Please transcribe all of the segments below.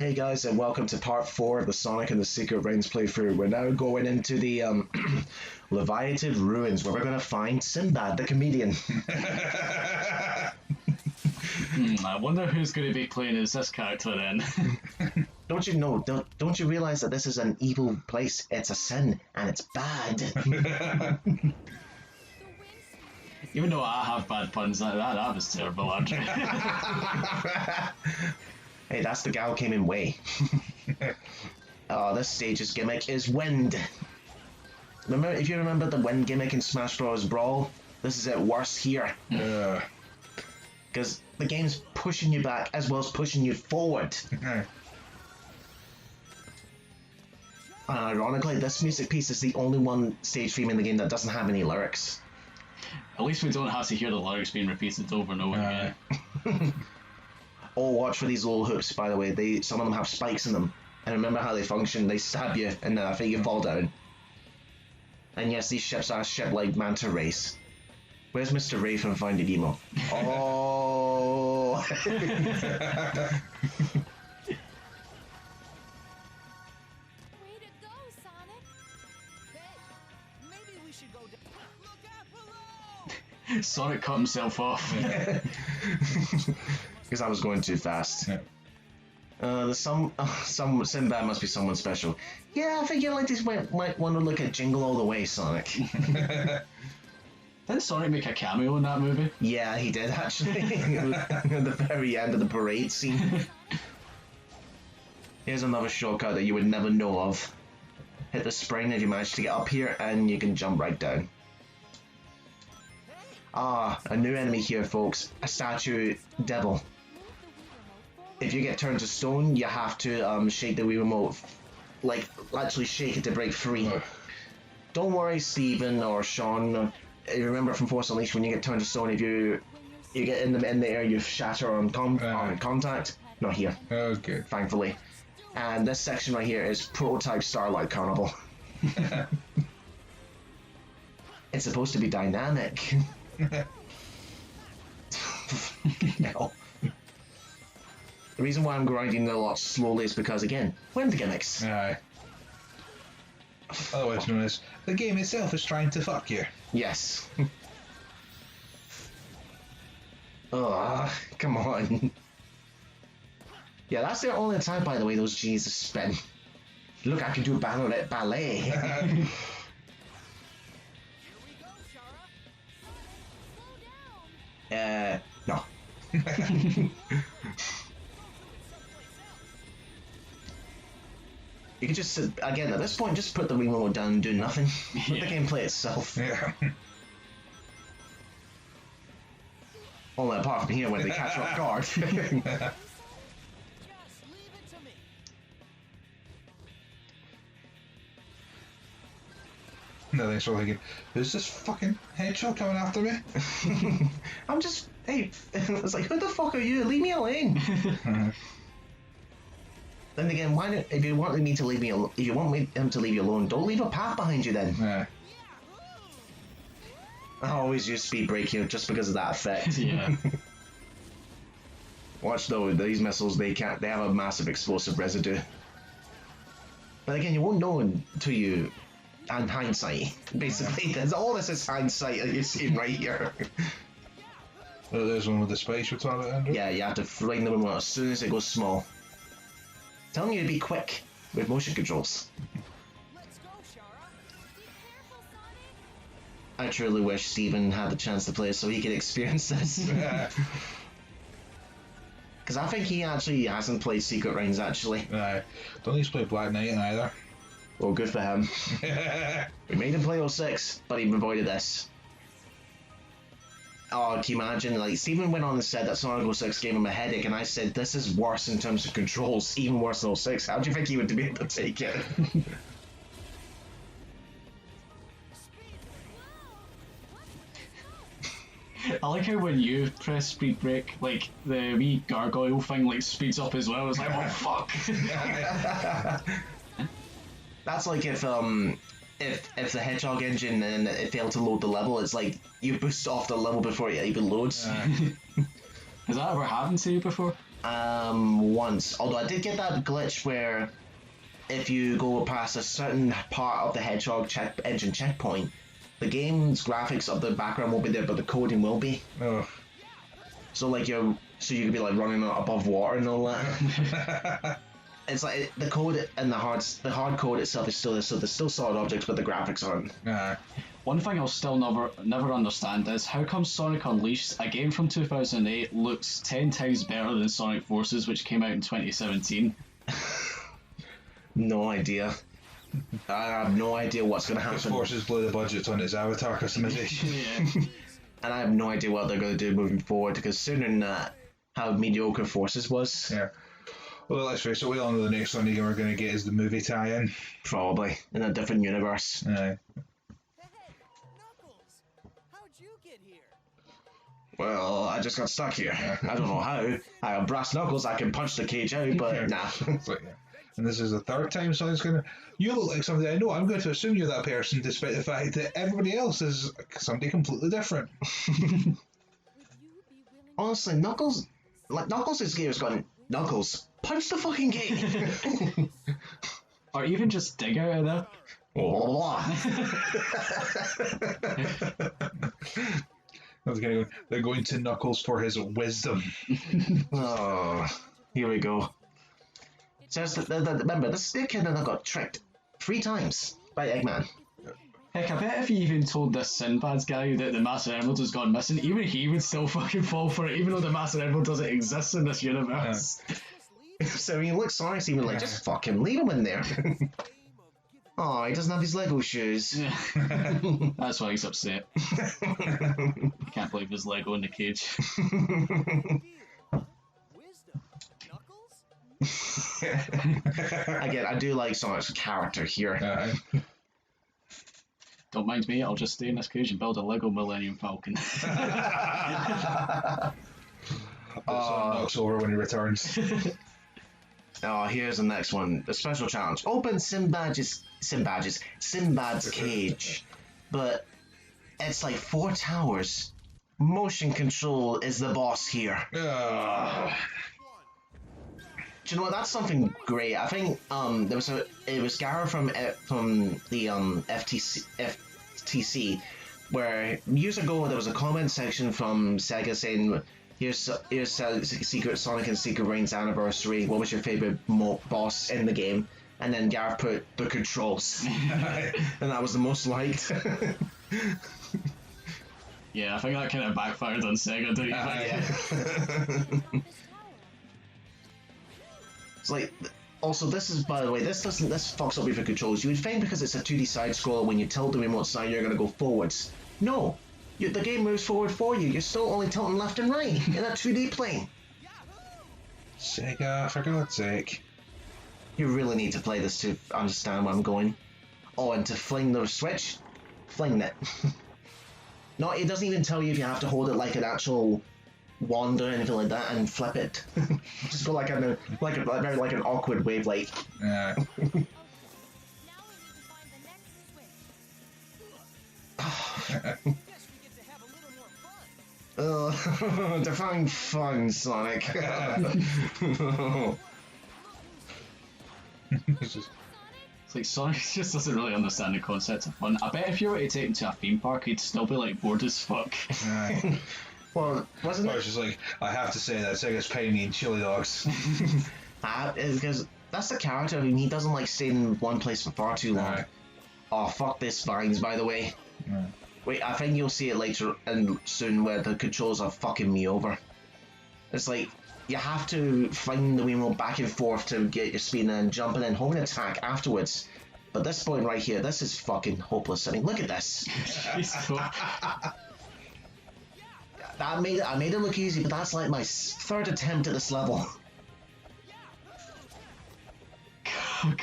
Hey guys, and welcome to part 4 of the Sonic and the Secret Rings playthrough. We're now going into the Levitated ruins where we're going to find Sinbad the comedian. I wonder who's going to be playing as this character then. Don't you know, don't you realize that this is an evil place? It's a sin, and it's bad. Even though I have bad puns like that was terrible, Andrew. Hey, that's the gal who came in way. Oh, this stage's gimmick is wind. Remember, if you remember the wind gimmick in Smash Bros. Brawl, this is it worse here. Because the game's pushing you back as well as pushing you forward. And ironically, this music piece is the only one stage theme in the game that doesn't have any lyrics. At least we don't have to hear the lyrics being repeated over and over again. Oh, watch for these little hoops, by the way. Some of them have spikes in them. And remember how they function. They stab you, and I think you fall down. And yes, these ships are ship like manta rays. Where's Mr. Ray from Finding Nemo? Oh! Way to go, Sonic! Hey, maybe we should go down. Look out below! Sonic cut himself off. Because I was going too fast. Some Sinbad must be someone special. Yeah, I think you might want to look at Jingle All the Way, Sonic. Didn't Sonic make a cameo in that movie? Yeah, he did actually. At the very end of the parade scene. Here's another shortcut that you would never know of. Hit the spring if you manage to get up here, and you can jump right down. Ah, a new enemy here, folks. A statue devil. If you get turned to stone, you have to shake the Wii Remote. Like, actually shake it to break free. Don't worry, Steven or Sean. You remember from Force Unleashed, when you get turned to stone, if you get in the air, you shatter on contact. Not here. Okay. Thankfully. And this section right here is Prototype Starlight Carnival. It's supposed to be dynamic. No. The reason why I'm grinding a lot slowly is because, again, wind gimmicks. Aye. Otherwise known as the game itself is trying to fuck you. Yes. Ugh, come on. Yeah, that's the only time, by the way, those G's spin. Look, I can do ballet. No. You can just, again, at this point, just put the remote down and do nothing. Let the game play itself. Yeah. Only apart from here where they catch you off guard. Just leave it to me. No, they're sort of thinking, who's this fucking hedgehog coming after me? I'm just, hey, it's like, who the fuck are you? Leave me alone. Then again, why don't, if you want him to leave you alone, don't leave a path behind you then. Yeah. I always use speed break here just because of that effect. Yeah. Watch though, these missiles, they have a massive explosive residue. But again, you won't know until you, in hindsight, basically. All this is hindsight that you're seeing right here. Oh, there's one with the space we're talking about, Andrew. Yeah, you have to fling the remote as soon as it goes small. Telling you to be quick with motion controls. Let's go, Shara. Be careful, Sonic. I truly wish Steven had the chance to play so he could experience this. Because I think he actually hasn't played Secret Rings, actually. Aye. Don't need to play Black Knight either. Well, good for him. We made him play 06, but he avoided this. Oh, can you imagine? Like, Steven went on and said that Sonic 06 gave him a headache, and I said, this is worse in terms of controls, even worse than 06. How do you think he would be able to take it? I like how when you press speed break, like the wee gargoyle thing like speeds up as well. It's like, oh fuck. That's like if the Hedgehog engine and it failed to load the level, it's like you boost off the level before it even loads. Has that ever happened to you before? Once. Although I did get that glitch where if you go past a certain part of the Hedgehog engine checkpoint, the game's graphics of the background won't be there, but the coding will be. Oh. So like you could be like running above water and all that. It's like the code and the hard code itself is still there, so there's still solid objects, but the graphics aren't. One thing I'll still never understand is how come Sonic Unleashed, a game from 2008, looks 10 times better than Sonic Forces, which came out in 2017. No idea. I have no idea what's going to happen. Forces blew the budget on its avatar customization. Yeah. And I have no idea what they're going to do moving forward, considering how mediocre Forces was. Yeah. Well, let's face it, we all know the next one we're going to get is the movie tie-in. Probably in a different universe. Aye. Hey, Knuckles! How'd you get here? Well, I just got stuck here. I don't know how. I have brass knuckles. I can punch the cage out, but nah. It's like, and this is the third time Sonic's going to... You look like somebody I know. I'm going to assume you're that person, despite the fact that everybody else is somebody completely different. Would you be willing Honestly, Knuckles is gear's gone. Knuckles, punch the fucking gate. Or even just dig out of there. They're going to Knuckles for his wisdom. Oh, here we go. Remember, this kid that got tricked 3 times by Eggman. Heck, I bet if you even told this Sinbad's guy that the Master Emerald has gone missing, even he would still fucking fall for it, even though the Master Emerald doesn't exist in this universe. So when you look Sonic's even like, just fucking leave him in there. Oh, he doesn't have his Lego shoes. Yeah. That's why he's upset. Can't believe there's Lego in the cage. wisdom? Knuckles? Again, I do like Sonic's character here. Don't mind me, I'll just stay in this cage and build a Lego Millennium Falcon. Knocks over when he returns. Oh, here's the next one. The special challenge. Open Sinbad's cage. But it's like 4 towers. Motion control is the boss here. Do you know what? That's something great. I think it was Gara from the FTC, where years ago there was a comment section from Sega saying, Here's Secret Sonic and Secret Reign's anniversary. What was your favorite boss in the game? And then Gareth put the controls, and that was the most liked. Yeah, I think that kind of backfired on Sega, don't you? Yeah. It's like, also this is, by the way, this fucks up with the controls. You would think because it's a 2D side scroller, when you tilt the remote side, you're gonna go forwards. No. The game moves forward for you. You're still only tilting left and right in a 2D plane. Sega, for God's sake. You really need to play this to understand where I'm going. Oh, and to fling the switch, fling it. No, it doesn't even tell you if you have to hold it like an actual wand or anything like that and flip it. Just go like an awkward wave, like. Yeah. Now we need to find the next switch. Guess we get to have a little more fun. Define fun, Sonic. It's just, It's like Sonic just doesn't really understand the concept of fun. I bet if you were to take him to a theme park, he'd still be like bored as fuck. Well, wasn't I it? was just like, I have to say that Sega's paying me in chili dogs. Because that's the character. I mean, he doesn't like stay in one place for far too long. Right. Oh, fuck this vines, by the way. Yeah. Wait, I think you'll see it later and soon where the controls are fucking me over. It's like, you have to fling the remote back and forth to get your speed and then jump and then hold an attack afterwards. But this point right here, this is fucking hopeless. I mean, look at this. I made it look easy, but that's like my 3rd attempt at this level.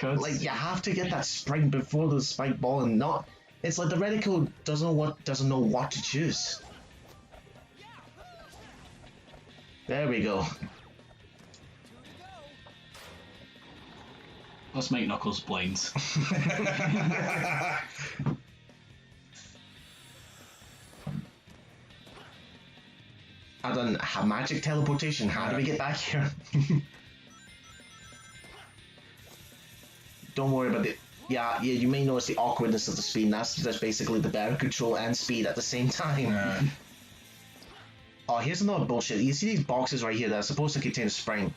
God. Like, you have to get that spring before the spike ball and not... It's like the reticle doesn't know what to choose. There we go. Let's make Knuckles blind. I done magic teleportation. How do we get back here? Don't worry about it. Yeah, you may notice the awkwardness of the speed. And that's just basically the better control and speed at the same time. Oh, here's another bullshit. You see these boxes right here that are supposed to contain a spring.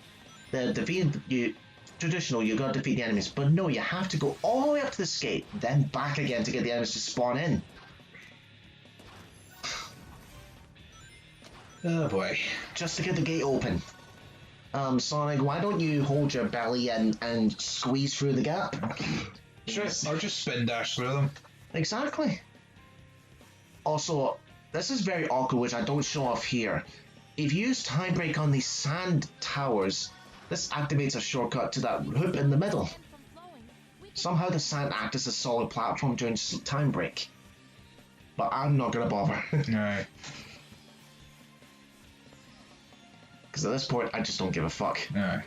Traditional, you gotta defeat the enemies, but no, you have to go all the way up to this gate, then back again to get the enemies to spawn in. Oh boy. Just to get the gate open. Sonic, why don't you hold your belly and squeeze through the gap? Sure. Or just spin dash through them. Exactly. Also, this is very awkward, which I don't show off here. If you use Time Break on these sand towers, this activates a shortcut to that hoop in the middle. Somehow the sand acts as a solid platform during Time Break. But I'm not gonna bother. Alright. Because at this point, I just don't give a fuck. Alright.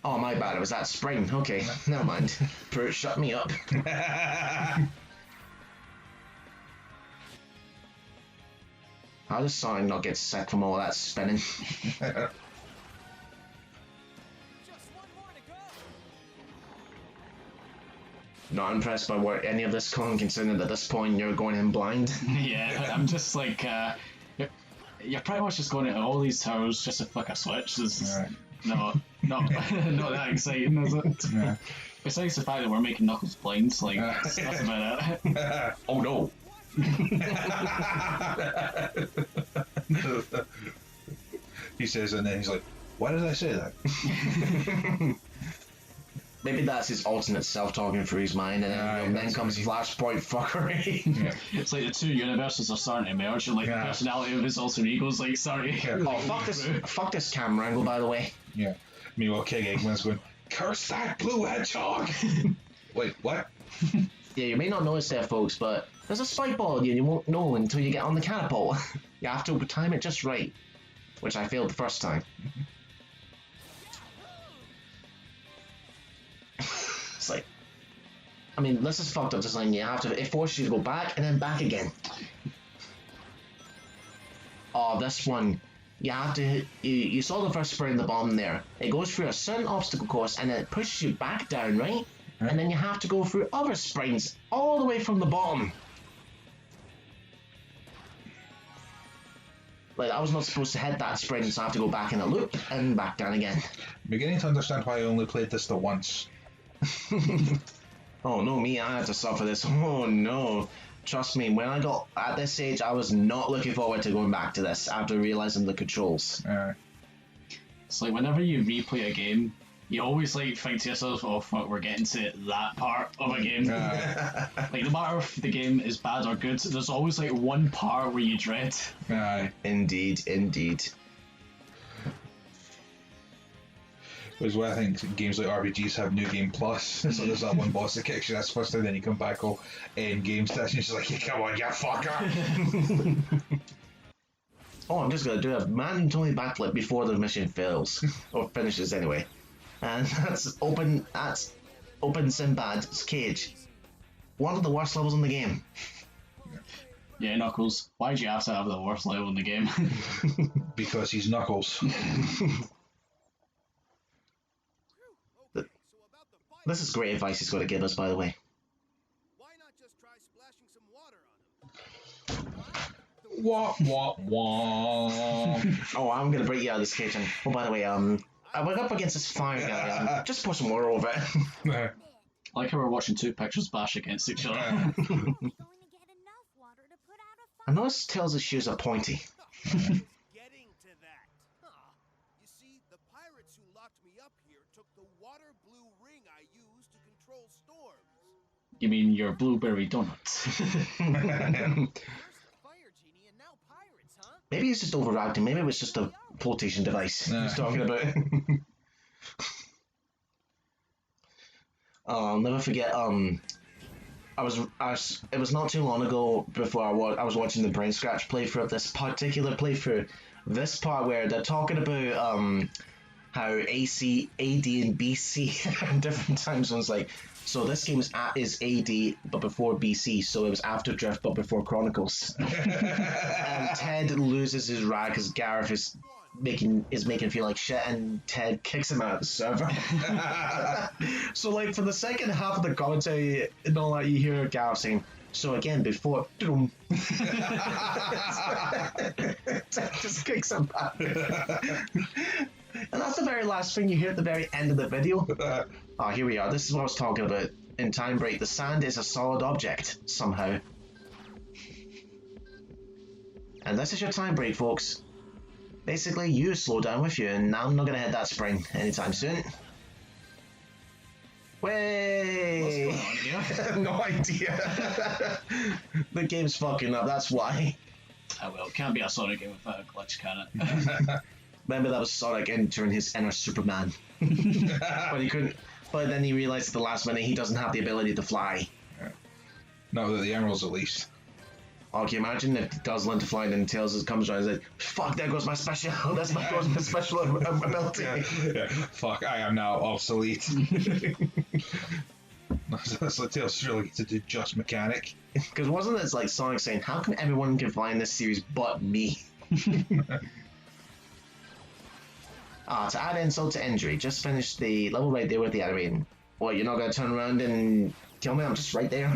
Oh, my bad, it was that spring. Okay, never mind. Pruitt, shut me up. How does Sonic not get sick from all that spinning? Just one more to go. Not impressed by what any of this, Colin, considering that at this point you're going in blind. Yeah, I'm just like, you're pretty much just going into all these towers just to flick a switch. This is not not that exciting, is it? Yeah. Besides the fact that we're making Knuckles blind, like, that's about it. Oh no. He says it and then he's like, why did I say that? Maybe that's his alternate self talking through his mind, and then comes Flashpoint fuckery. Yeah. It's like the two universes are starting to merge, and like the personality of his alter ego's like starting to... Oh, fuck this camera angle, by the way. Yeah. Meanwhile, King Eggman's going, curse that blue hedgehog! Wait, what? Yeah, you may not notice there, folks, but there's a spike ball and you won't know until you get on the catapult. You have to time it just right, which I failed the first time. It's like, I mean, this is fucked up design. You have to, it forces you to go back and then back again. Oh, this one, you have to, you saw the first spring in the bottom there. It goes through a certain obstacle course and then it pushes you back down, right? And then you have to go through other springs all the way from the bottom. Like, I was not supposed to hit that spring, so I have to go back in a loop and back down again. I'm beginning to understand why I only played this the once. Oh no, me, I had to suffer this. Oh no. Trust me, when I got at this age, I was not looking forward to going back to this after realizing the controls. It's like whenever you replay a game, you always like think to yourself, oh fuck, we're getting to that part of a game. Like no matter if the game is bad or good, there's always like one part where you dread. Indeed, indeed. Which is why I think games like RPGs have New Game Plus. So there's that one boss that kicks your ass first and then you come back all end game stats and you're just like, yeah, come on, you fucker! Oh, I'm just gonna do a mandatory backflip before the mission fails. Or finishes anyway. And that's open Sinbad's cage. One of the worst levels in the game. Yeah, Knuckles, why'd you have to have the worst level in the game? Because he's Knuckles. This is great advice he's got to give us, by the way. Why not just try splashing some water on him? Wah, wah, wah. Oh, I'm gonna break you out of this cage. And, oh, by the way, I went up against this fire guy. Just pour some water over it. I like how we're watching two pictures bash against each other. Going to get enough water to put out a I noticed Tails' shoes are pointy. Getting to that. You see, the pirates who locked me up here took the water blue ring I used to control storms. You mean your blueberry donut? First the fire genie and now pirates, huh? Maybe he's just overacting. Maybe it was just a flotation device he's talking about. I'll never forget. It was not too long ago before I was watching the Brain Scratch playthrough of this particular playthrough. This part where they're talking about how AC, AD, and BC at different time zones. Like So this game is AD, but before BC, so it was after Drift, but before Chronicles. And Ted loses his rag because Gareth is making feel like shit, and Ted kicks him out of the server. So like for the second half of the commentary and all that, you hear Gareth saying, "So again, before," Ted just kicks him back. And that's the very last thing you hear at the very end of the video. Oh, here we are. This is what I was talking about in Time Break. The sand is a solid object, somehow. And this is your time break, folks. Basically, you slow down with you, and I'm not going to hit that spring anytime soon. Way! What's going on here? No idea. The game's fucking up, that's why. Oh well, it can't be a Sonic game without a glitch, can it? Remember, that was Sonic entering his inner Superman. But he couldn't. But then he realized at the last minute he doesn't have the ability to fly. Not with the emeralds, at least. Oh, can you imagine if he does learn to fly and then Tails comes around and says, "Fuck, there goes my special, goes my special ability." Yeah. Fuck, I am now obsolete. That's like Tails really get to do just mechanic. Because wasn't it like Sonic saying, "How come everyone can fly in this series but me?" To add insult to injury, just finished the level right there with the enemy. And, what, you're not going to turn around and kill me? I'm just right there.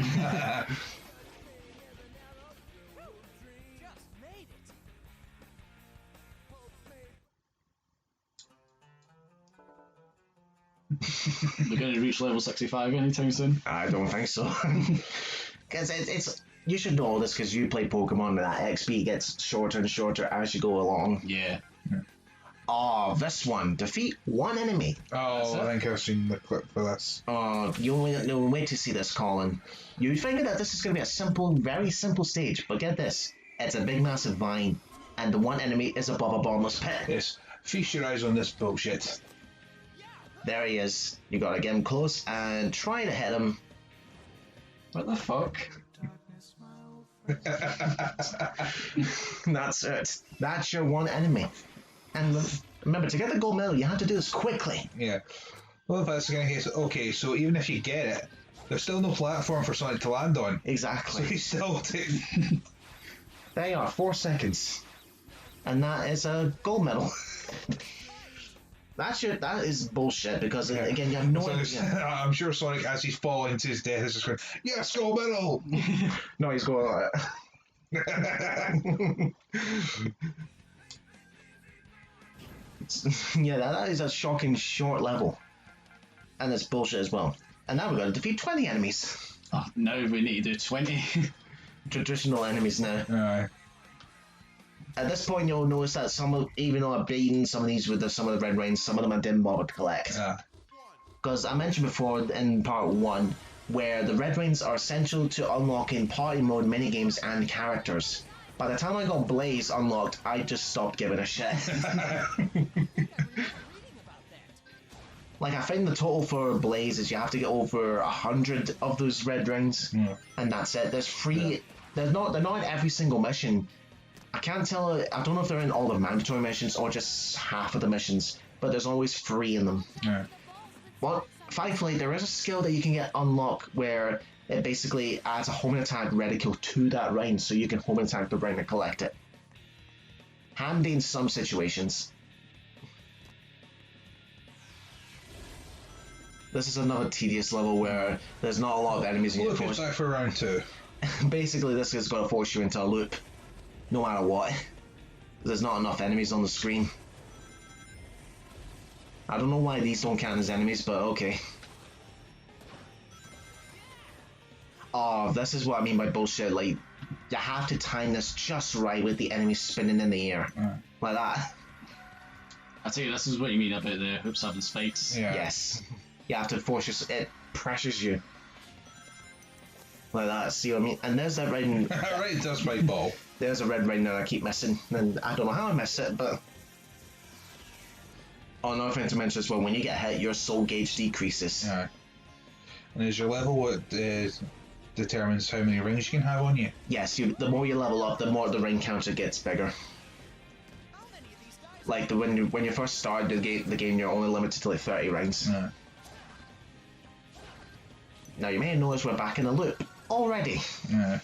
We're going to reach level 65 anytime soon. I don't think so. Because it's you should know all this because you play Pokemon, and that XP gets shorter and shorter as you go along. Yeah. Oh, this one. Defeat one enemy. Oh, I think I've seen the clip for this. Oh, you'll wait to see this, Colin. You'd think that this is going to be a simple, very simple stage, but get this. It's a big, massive vine, and the one enemy is above a bottomless pit. Yes, feast your eyes on this bullshit. There he is. You gotta get him close and try to hit him. What the fuck? That's it. That's your one enemy. And remember, to get the gold medal, you have to do this quickly. Yeah. Well, if that's the kind of case, okay, so even if you get it, there's still no platform for Sonic to land on. So Exactly. he's still There you are, 4 seconds. And that is a gold medal. That is bullshit because, again, you have no So idea. I'm sure Sonic, as he's falling to his death, is just going, "Yes, gold medal!" No, he's going like that. Yeah, that is a shocking short level. And it's bullshit as well. And now we're going to defeat 20 enemies. Oh, now we need to do 20. Traditional enemies now. Aye. At this point, you'll notice that even though I've beaten some of these with some of the red rains, some of them I didn't bother to collect. Because I mentioned before in part 1, where the red rains are essential to unlocking party mode minigames and characters. By the time I got Blaze unlocked, I just stopped giving a shit. Like, I think the total for Blaze is you have to get over 100 of those red rings, and that's it. There's free. They're not in every single mission. I can't tell. I don't know if they're in all the mandatory missions or just half of the missions, but there's always 3 in them. Yeah. Well, thankfully, there is a skill that you can get unlocked where it basically adds a homing attack reticle to that ring, so you can homing attack the ring and collect it. Handy in some situations. This is another tedious level where there's not a lot of enemies in your Look, it's force. back for round 2. Basically, this is going to force you into a loop, no matter what. There's not enough enemies on the screen. I don't know why these don't count as enemies, but okay. Oh, this is what I mean by bullshit. Like, you have to time this just right with the enemies spinning in the air. Like that. I tell you, this is what you mean about the hoops having spikes. Yeah. Yes. You have to force it pressures you. Like that, see what I mean? And there's that ring. Right, it does my ball. There's a red ring that I keep missing, and I don't know how I miss it, but... Oh, another thing to mention as well, when you get hit, your soul gauge decreases. Yeah. And is your level what determines how many rings you can have on you? Yes, the more you level up, the more the ring counter gets bigger. Like, when you first start the game, you're only limited to like 30 rings. Yeah. Now you may have noticed we're back in a loop already. Yeah.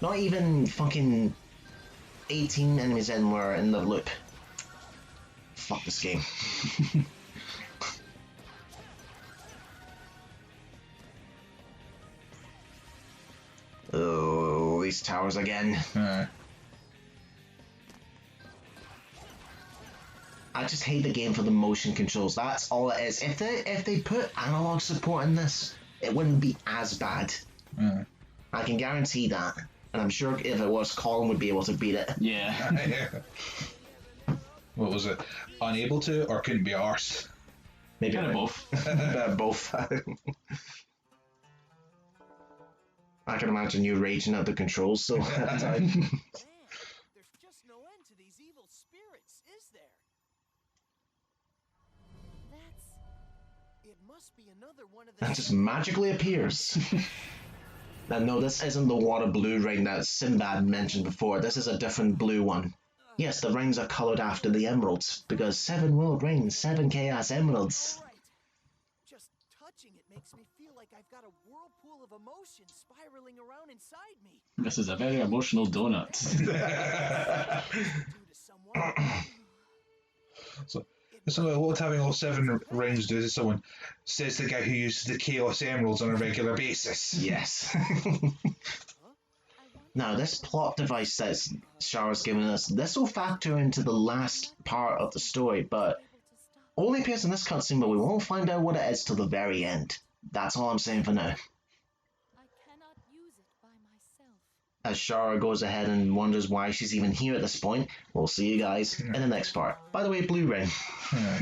Not even fucking 18 enemies in, we're in the loop. Fuck this game. Oh, these towers again. I just hate the game for the motion controls. That's all it is. If they put analog support in this, it wouldn't be as bad. I can guarantee that. And I'm sure if it was, Colin would be able to beat it. Yeah. What was it? Unable to or couldn't be arsed? Maybe Kind of both. both. I can imagine you raging at the controls so at the time. Man, there's just no end to these evil spirits, is there? It must be another one of the. That just magically appears. Now, no, this isn't the water blue ring that Sinbad mentioned before. This is a different blue one. Yes, the rings are coloured after the emeralds, because 7 world rings, 7 chaos emeralds. Right. Just touching it makes me feel like I've got a whirlpool of emotion spiraling around inside me. This is a very emotional donut. Due to someone. So what having all 7 rings do to someone, says the guy who uses the Chaos Emeralds on a regular basis. Yes. Now, this plot device that Shara's given us, this will factor into the last part of the story, but only appears in this cutscene, but we won't find out what it is till the very end. That's all I'm saying for now. I cannot use it by myself. As Shara goes ahead and wonders why she's even here at this point, we'll see you guys in the next part. By the way, blue ring. Yeah.